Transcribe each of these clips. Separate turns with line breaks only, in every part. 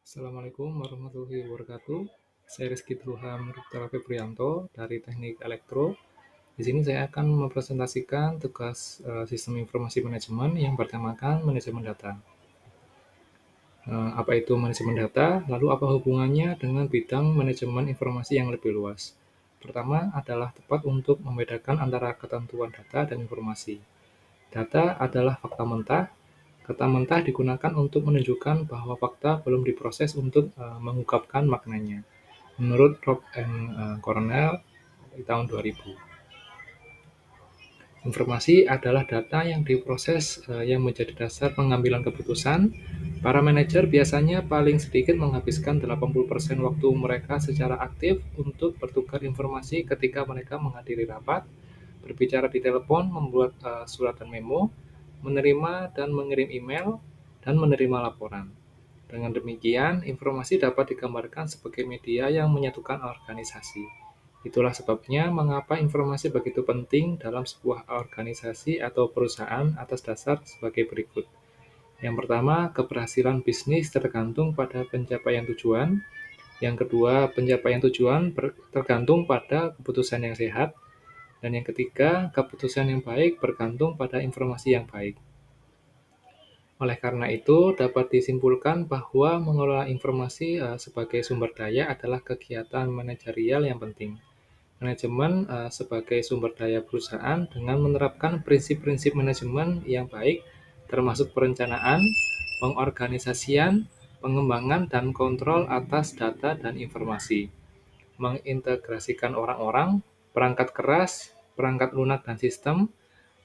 Assalamualaikum warahmatullahi wabarakatuh. Saya Rizky Ilham Rifta Febrianto dari Teknik Elektro. Di sini saya akan mempresentasikan tugas Sistem Informasi Manajemen yang bertemakan manajemen data. Apa itu manajemen data? Lalu apa hubungannya dengan bidang manajemen informasi yang lebih luas? Pertama adalah tepat untuk membedakan antara ketentuan data dan informasi. Data adalah fakta mentah. Kata mentah digunakan untuk menunjukkan bahwa fakta belum diproses untuk mengungkapkan maknanya. Menurut Rob and Cornell di tahun 2000. Informasi adalah data yang diproses yang menjadi dasar pengambilan keputusan. Para manajer biasanya paling sedikit menghabiskan 80% waktu mereka secara aktif untuk bertukar informasi ketika mereka menghadiri rapat, berbicara di telepon, membuat surat dan memo, menerima dan mengirim email, dan menerima laporan. Dengan demikian, informasi dapat digambarkan sebagai media yang menyatukan organisasi. Itulah sebabnya mengapa informasi begitu penting dalam sebuah organisasi atau perusahaan atas dasar sebagai berikut. Yang pertama, keberhasilan bisnis tergantung pada pencapaian tujuan. Yang kedua, pencapaian tujuan tergantung pada keputusan yang sehat. Dan yang ketiga, keputusan yang baik bergantung pada informasi yang baik. Oleh karena itu, dapat disimpulkan bahwa mengelola informasi sebagai sumber daya adalah kegiatan manajerial yang penting. Manajemen sebagai sumber daya perusahaan dengan menerapkan prinsip-prinsip manajemen yang baik, termasuk perencanaan, pengorganisasian, pengembangan, dan kontrol atas data dan informasi. Mengintegrasikan orang-orang, perangkat keras, perangkat lunak, dan sistem,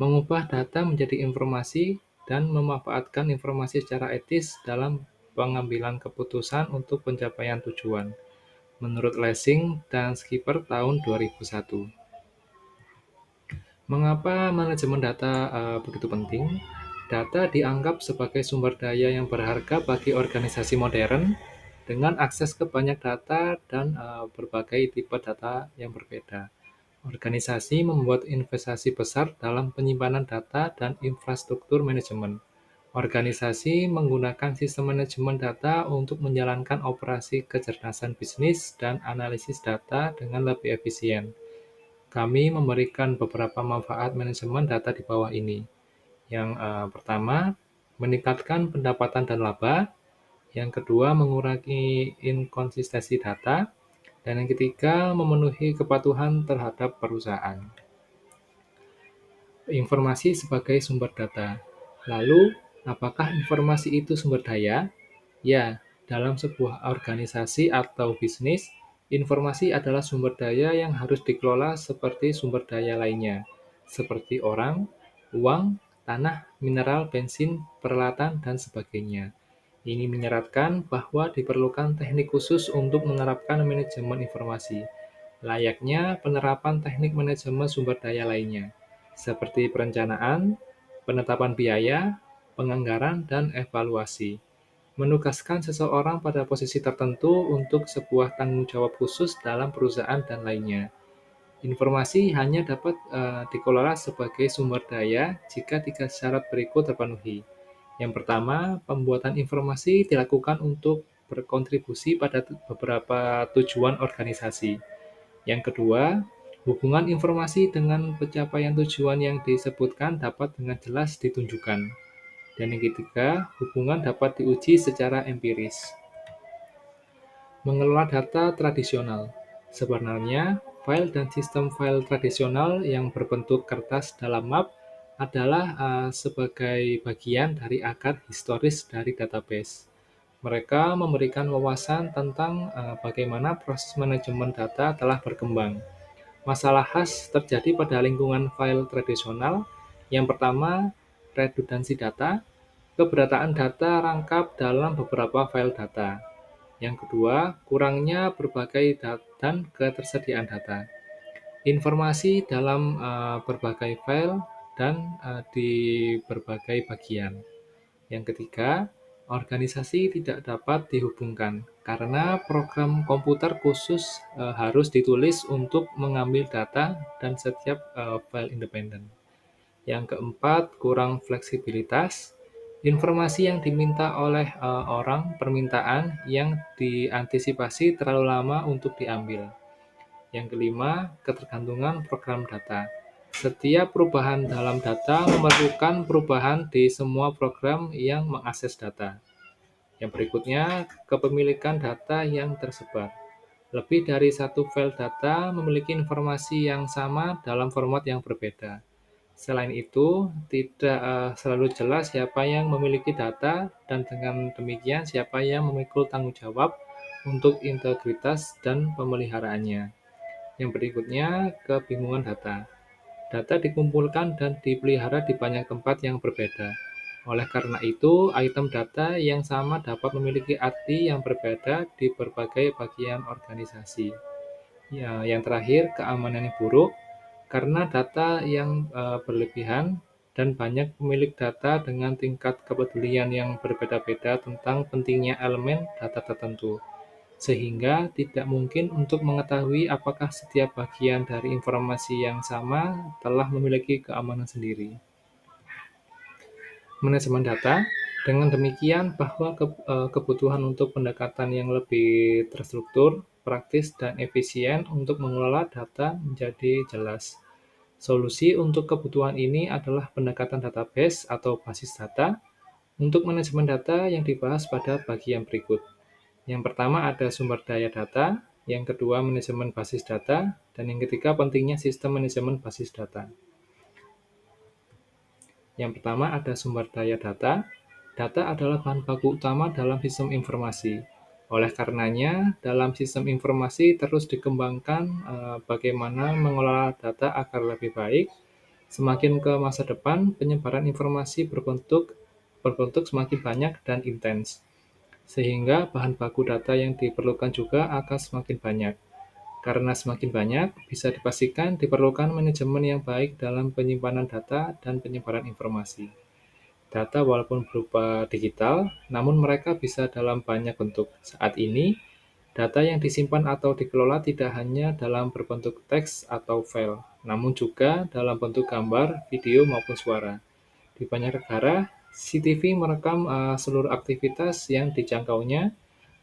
mengubah data menjadi informasi, dan memanfaatkan informasi secara etis dalam pengambilan keputusan untuk pencapaian tujuan. Menurut Lessing dan Skipper tahun 2001. Mengapa manajemen data begitu penting? Data dianggap sebagai sumber daya yang berharga bagi organisasi modern dengan akses ke banyak data dan berbagai tipe data yang berbeda. Organisasi membuat investasi besar dalam penyimpanan data dan infrastruktur manajemen. Organisasi menggunakan sistem manajemen data untuk menjalankan operasi kecerdasan bisnis dan analisis data dengan lebih efisien. Kami memberikan beberapa manfaat manajemen data di bawah ini. Yang pertama, meningkatkan pendapatan dan laba. Yang kedua, mengurangi inkonsistensi data. Dan yang ketiga, memenuhi kepatuhan terhadap perusahaan. Informasi sebagai sumber data. Lalu, apakah informasi itu sumber daya? Ya, dalam sebuah organisasi atau bisnis, informasi adalah sumber daya yang harus dikelola seperti sumber daya lainnya, seperti orang, uang, tanah, mineral, bensin, peralatan, dan sebagainya. Ini menyeratkan bahwa diperlukan teknik khusus untuk menerapkan manajemen informasi, layaknya penerapan teknik manajemen sumber daya lainnya, seperti perencanaan, penetapan biaya, penganggaran, dan evaluasi. Menugaskan seseorang pada posisi tertentu untuk sebuah tanggung jawab khusus dalam perusahaan dan lainnya. Informasi hanya dapat dikelola sebagai sumber daya jika tiga syarat berikut terpenuhi. Yang pertama, pembuatan informasi dilakukan untuk berkontribusi pada beberapa tujuan organisasi. Yang kedua, hubungan informasi dengan pencapaian tujuan yang disebutkan dapat dengan jelas ditunjukkan. Dan yang ketiga, hubungan dapat diuji secara empiris. Mengelola data tradisional. Sebenarnya, file dan sistem file tradisional yang berbentuk kertas dalam map adalah sebagai bagian dari akar historis dari database. Mereka memberikan wawasan tentang bagaimana proses manajemen data telah berkembang. Masalah khas terjadi pada lingkungan file tradisional. Yang pertama, redundansi data, keberadaan data rangkap dalam beberapa file data. Yang kedua, kurangnya berbagai dan ketersediaan data. Informasi dalam berbagai file dan di berbagai bagian. Yang ketiga, organisasi tidak dapat dihubungkan karena program komputer khusus harus ditulis untuk mengambil data dan setiap file independen. Yang keempat, kurang fleksibilitas. Informasi yang diminta oleh orang, permintaan yang diantisipasi terlalu lama untuk diambil. Yang kelima, ketergantungan program data. Setiap perubahan dalam data memerlukan perubahan di semua program yang mengakses data. Yang berikutnya, kepemilikan data yang tersebar. Lebih dari satu file data memiliki informasi yang sama dalam format yang berbeda. Selain itu, tidak selalu jelas siapa yang memiliki data dan dengan demikian siapa yang memikul tanggung jawab untuk integritas dan pemeliharaannya. Yang berikutnya, kebingungan data. Data dikumpulkan dan dipelihara di banyak tempat yang berbeda. Oleh karena itu, item data yang sama dapat memiliki arti yang berbeda di berbagai bagian organisasi. Ya, yang terakhir, keamanan yang buruk. Karena data yang berlebihan dan banyak pemilik data dengan tingkat kepedulian yang berbeda-beda tentang pentingnya elemen data tertentu, sehingga tidak mungkin untuk mengetahui apakah setiap bagian dari informasi yang sama telah memiliki keamanan sendiri. Manajemen data, dengan demikian bahwa kebutuhan untuk pendekatan yang lebih terstruktur, praktis, dan efisien untuk mengelola data menjadi jelas. Solusi untuk kebutuhan ini adalah pendekatan database atau basis data untuk manajemen data yang dibahas pada bagian berikut. Yang pertama ada sumber daya data, yang kedua manajemen basis data, dan yang ketiga pentingnya sistem manajemen basis data. Yang pertama ada sumber daya data. Data adalah bahan baku utama dalam sistem informasi. Oleh karenanya, dalam sistem informasi terus dikembangkan bagaimana mengelola data agar lebih baik. Semakin ke masa depan, penyebaran informasi berbentuk semakin banyak dan intens, sehingga bahan baku data yang diperlukan juga akan semakin banyak. Karena semakin banyak, bisa dipastikan diperlukan manajemen yang baik dalam penyimpanan data dan penyebaran informasi. Data walaupun berupa digital, namun mereka bisa dalam banyak bentuk. Saat ini, data yang disimpan atau dikelola tidak hanya dalam berbentuk teks atau file, namun juga dalam bentuk gambar, video, maupun suara. Di banyak negara, CCTV merekam seluruh aktivitas yang dijangkaunya.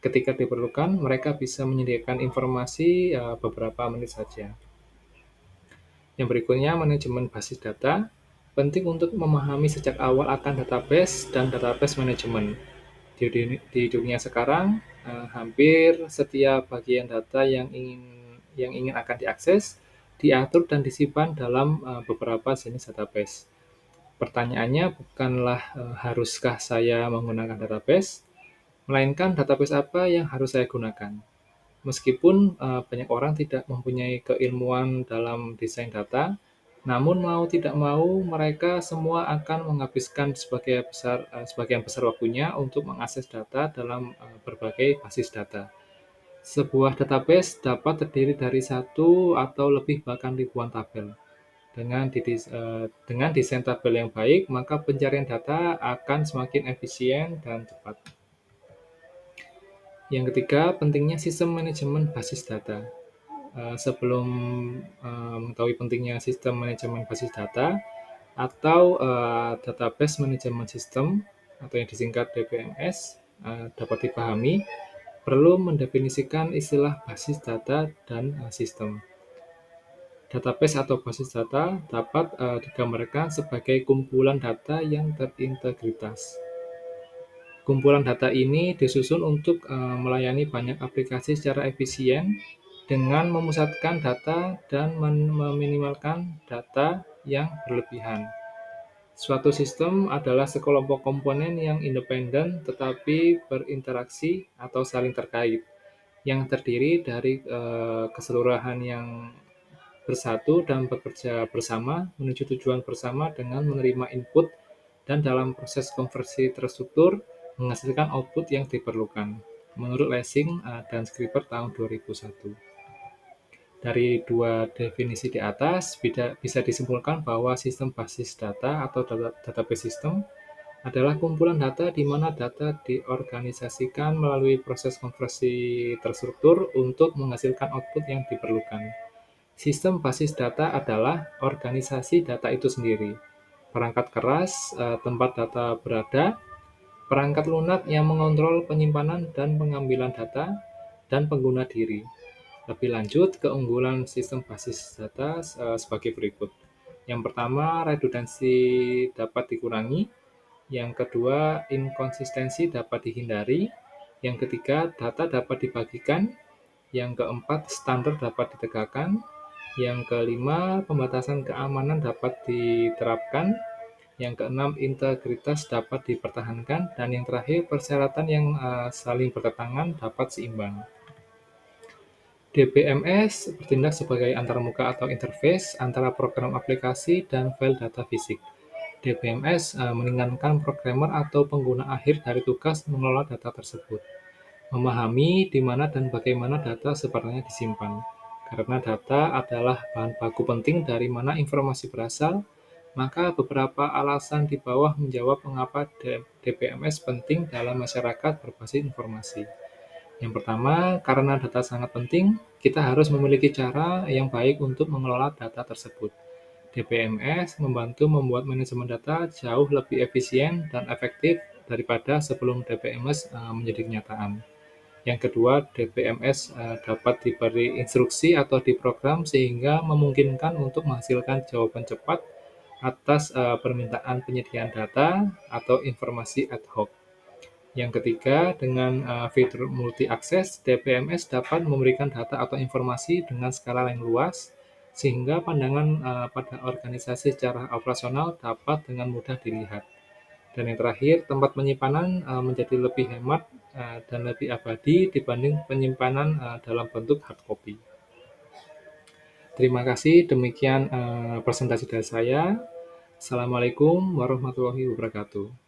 Ketika diperlukan, mereka bisa menyediakan informasi beberapa menit saja. Yang berikutnya, manajemen basis data. Penting untuk memahami sejak awal akan database dan database manajemen. Di dunia sekarang, hampir setiap bagian data yang ingin akan diakses, diatur dan disimpan dalam beberapa jenis database. Pertanyaannya bukanlah haruskah saya menggunakan database, melainkan database apa yang harus saya gunakan. Meskipun banyak orang tidak mempunyai keilmuan dalam desain data, namun mau tidak mau mereka semua akan menghabiskan sebagian besar waktunya untuk mengakses data dalam berbagai basis data. Sebuah database dapat terdiri dari satu atau lebih bahkan ribuan tabel. Dengan desain tabel yang baik, maka pencarian data akan semakin efisien dan cepat. Yang ketiga, pentingnya sistem manajemen basis data. Sebelum mengetahui pentingnya sistem manajemen basis data atau database management system atau yang disingkat DBMS dapat dipahami, perlu mendefinisikan istilah basis data dan sistem. Database atau basis data dapat digambarkan sebagai kumpulan data yang terintegritas. Kumpulan data ini disusun untuk melayani banyak aplikasi secara efisien dengan memusatkan data dan meminimalkan data yang berlebihan. Suatu sistem adalah sekelompok komponen yang independen tetapi berinteraksi atau saling terkait, yang terdiri dari keseluruhan yang bersatu dan bekerja bersama menuju tujuan bersama dengan menerima input dan dalam proses konversi terstruktur menghasilkan output yang diperlukan, menurut Lessing dan Scriber tahun 2001. Dari dua definisi di atas, bisa disimpulkan bahwa sistem basis data atau database system adalah kumpulan data di mana data diorganisasikan melalui proses konversi terstruktur untuk menghasilkan output yang diperlukan. Sistem basis data adalah organisasi data itu sendiri, perangkat keras tempat data berada, Perangkat lunak yang mengontrol penyimpanan dan pengambilan data, dan pengguna diri. Lebih lanjut, keunggulan sistem basis data sebagai berikut. Yang pertama, redundansi dapat dikurangi. Yang kedua, inkonsistensi dapat dihindari. Yang ketiga, data dapat dibagikan. Yang keempat, standar dapat ditegakkan. Yang kelima, pembatasan keamanan dapat diterapkan. Yang keenam, integritas dapat dipertahankan. Dan yang terakhir, persyaratan yang saling bertentangan dapat seimbang. DBMS bertindak sebagai antarmuka atau interface antara program aplikasi dan file data fisik. DBMS meringankan programmer atau pengguna akhir dari tugas mengelola data tersebut, memahami di mana dan bagaimana data sebenarnya disimpan. Karena data adalah bahan baku penting dari mana informasi berasal, maka beberapa alasan di bawah menjawab mengapa DBMS penting dalam masyarakat berbasis informasi. Yang pertama, karena data sangat penting, kita harus memiliki cara yang baik untuk mengelola data tersebut. DBMS membantu membuat manajemen data jauh lebih efisien dan efektif daripada sebelum DBMS menjadi kenyataan. Yang kedua, DBMS dapat diberi instruksi atau diprogram sehingga memungkinkan untuk menghasilkan jawaban cepat atas permintaan penyediaan data atau informasi ad hoc. Yang ketiga, dengan fitur multi-akses, DBMS dapat memberikan data atau informasi dengan skala yang luas, sehingga pandangan pada organisasi secara operasional dapat dengan mudah dilihat. Dan yang terakhir, tempat penyimpanan menjadi lebih hemat dan lebih abadi dibanding penyimpanan dalam bentuk hard copy. Terima kasih, demikian presentasi dari saya. Assalamualaikum warahmatullahi wabarakatuh.